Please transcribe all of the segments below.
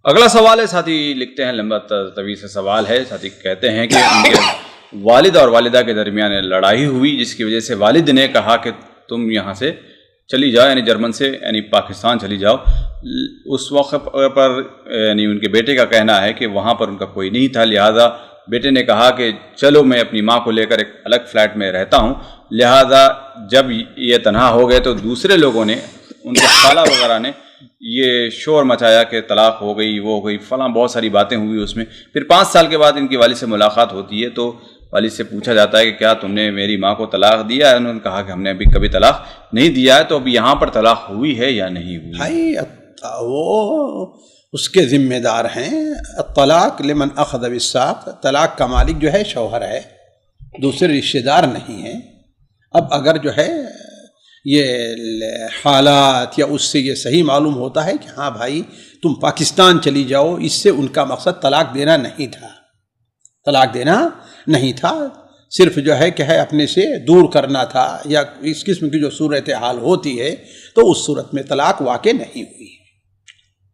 اگلا سوال ہے، ساتھی لکھتے ہیں، لمبا طویل سے سوال ہے. ساتھی کہتے ہیں کہ ان کے والد اور والدہ کے درمیان لڑائی ہوئی، جس کی وجہ سے والد نے کہا کہ تم یہاں سے چلی جاؤ، یعنی جرمن سے، یعنی پاکستان چلی جاؤ. اس وقت پر یعنی ان کے بیٹے کا کہنا ہے کہ وہاں پر ان کا کوئی نہیں تھا، لہٰذا بیٹے نے کہا کہ چلو میں اپنی ماں کو لے کر ایک الگ فلیٹ میں رہتا ہوں. لہٰذا جب یہ تنہا ہو گئے تو دوسرے لوگوں نے، ان کے خالہ وغیرہ نے یہ شور مچایا کہ طلاق ہو گئی، وہ ہو گئی، فلاں بہت ساری باتیں ہوئی اس میں. پھر 5 سال کے بعد ان کی والد سے ملاقات ہوتی ہے تو والد سے پوچھا جاتا ہے کہ کیا تم نے میری ماں کو طلاق دیا ہے؟ انہوں نے کہا کہ ہم نے ابھی کبھی طلاق نہیں دیا ہے. تو اب یہاں پر طلاق ہوئی ہے یا نہیں ہوئی؟ بھائی وہ اس کے ذمہ دار ہیں. طلاق لمن اخذ بالساق، طلاق کا مالک جو ہے شوہر ہے، دوسرے رشتہ دار نہیں ہیں. اب اگر جو ہے یہ حالات یا اس سے یہ صحیح معلوم ہوتا ہے کہ ہاں بھائی تم پاکستان چلی جاؤ، اس سے ان کا مقصد طلاق دینا نہیں تھا، طلاق دینا نہیں تھا، صرف جو ہے کہ ہے اپنے سے دور کرنا تھا، یا اس قسم کی جو صورتحال ہوتی ہے تو اس صورت میں طلاق واقع نہیں ہوئی.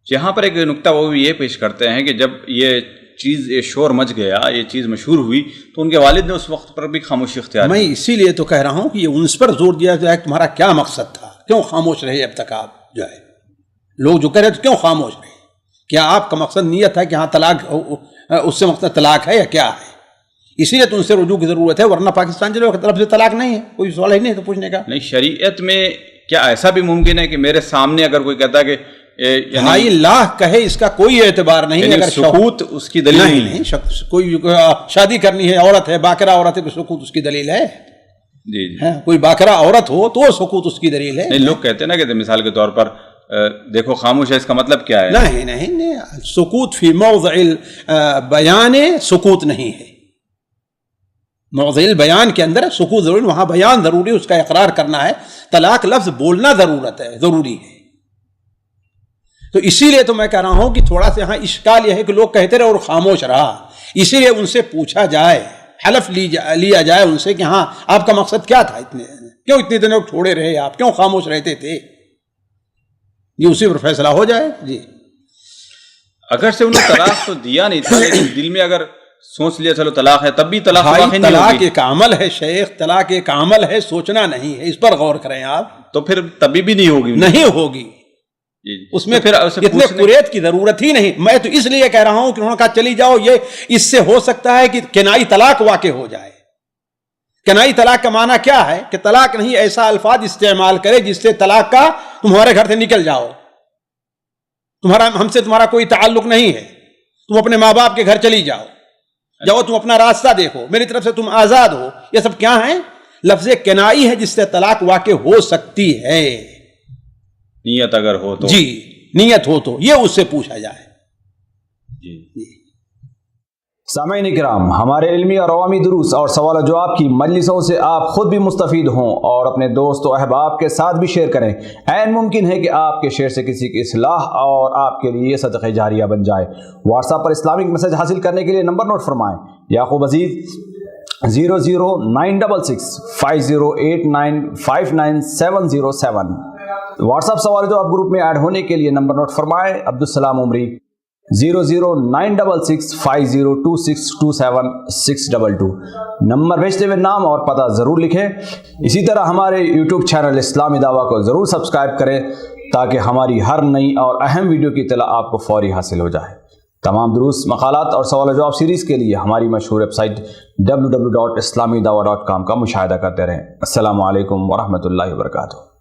یہاں پر ایک نکتہ وہ بھی یہ پیش کرتے ہیں کہ جب یہ چیز، یہ شور مچ گیا، یہ چیز مشہور ہوئی تو ان کے والد نے اس وقت پر بھی خاموشی اختیار کی. میں اسی لیے تو کہہ رہا ہوں کہ یہ ان پر زور دیا جائے کہ تمہارا کیا مقصد تھا، کیوں خاموش رہے اب تک؟ آپ جو ہے لوگ جو کہہ رہے تو کیوں خاموش رہے؟ کیا آپ کا مقصد نیت ہے کہ ہاں طلاق، اس سے مقصد طلاق ہے یا کیا ہے؟ اسی لیے تو ان سے رجوع کی ضرورت ہے، ورنہ پاکستان چلے کی طرف سے طلاق نہیں ہے، کوئی سوال ہی نہیں تو پوچھنے کا. نہیں، شریعت میں کیا ایسا بھی ممکن ہے کہ میرے سامنے اگر کوئی کہتا ہے کہ بھائی لا کہے، اس کا کوئی اعتبار نہیں. اگر سکوت اس کی دلیل نہیں، کوئی شادی کرنی ہے، عورت ہے، باکرہ عورت ہے، سکوت اس کی دلیل ہے. جی کوئی باکرہ عورت ہو تو سکوت اس کی دلیل ہے. نہیں، لوگ کہتے ہیں نا کہ مثال کے طور پر دیکھو خاموش ہے، اس کا مطلب کیا ہے؟ نہیں، سکوت فی موضع بیان سکوت نہیں ہے. موضع البیان کے اندر سکوت ضروری، وہاں بیان ضروری، اس کا اقرار کرنا ہے. طلاق لفظ بولنا ضروری ہے. تو اسی لیے تو میں کہہ رہا ہوں کہ تھوڑا سا یہاں اشکال یہ ہے کہ لوگ کہتے رہے اور خاموش رہا. اسی لیے ان سے پوچھا جائے، حلف لیا جائے ان سے کہ ہاں آپ کا مقصد کیا تھا، کیوں اتنے دنوں چھوڑے رہے، آپ کیوں خاموش رہتے تھے؟ یہ اسی پر فیصلہ ہو جائے. جی اگر سے انہوں نے طلاق تو دیا نہیں تھا، لیکن دل میں اگر سوچ لیا چلو طلاق ہے، تب بھی طلاق واقع نہیں ہوگی. طلاق ایک عمل ہے شیخ، طلاق ایک عمل ہے، سوچنا نہیں ہے. اس پر غور کریں آپ. تو پھر تبھی بھی نہیں ہوگی. اس میں پھر اتنے قریت کی ضرورت ہی نہیں. میں تو اس لیے کہہ رہا ہوں کہ انہوں نے کہا چلی جاؤ، یہ اس سے ہو سکتا ہے کہ کنائی طلاق واقع ہو جائے. کنائی طلاق کا معنی کیا ہے کہ طلاق نہیں، ایسا الفاظ استعمال کرے جس سے طلاق کا تمہارے گھر سے نکل جاؤ، ہم سے تمہارا کوئی تعلق نہیں ہے، تم اپنے ماں باپ کے گھر چلی جاؤ، تم اپنا راستہ دیکھو، میری طرف سے تم آزاد ہو. یہ سب کیا ہیں؟ لفظ کنائی ہے جس سے طلاق واقع ہو سکتی ہے. نیت اگر ہو تو، جی نیت ہو تو یہ اس سے پوچھا جائے. جی سامعین کرام، ہمارے علمی اور عوامی دروس اور سوال و جواب کی مجلسوں سے آپ خود بھی مستفید ہوں اور اپنے دوست و احباب کے ساتھ بھی شیئر کریں. عین ممکن ہے کہ آپ کے شیئر سے کسی کی اصلاح اور آپ کے لیے صدقہ جاریہ بن جائے. واٹس ایپ پر اسلامک میسج حاصل کرنے کے لیے نمبر نوٹ فرمائیں: یعقوب عزیز 00966 5089597707. واٹس ایپ سوال جو آپ گروپ میں ایڈ ہونے کے لیے نمبر نوٹ فرمائیں: عبدالسلام عمری 00966 502627 نمبر بھیجتے ہوئے نام اور پتہ ضرور لکھیں. اسی طرح ہمارے یوٹیوب چینل اسلامی دعویٰ کو ضرور سبسکرائب کریں تاکہ ہماری ہر نئی اور اہم ویڈیو کی اطلاع آپ کو فوری حاصل ہو جائے. تمام دروس، مقالات اور سوال و جواب سیریز کے لیے ہماری مشہور ویب سائٹ www.islamidawah.com کا مشاہدہ کرتے رہیں. السلام علیکم ورحمۃ اللہ وبرکاتہ.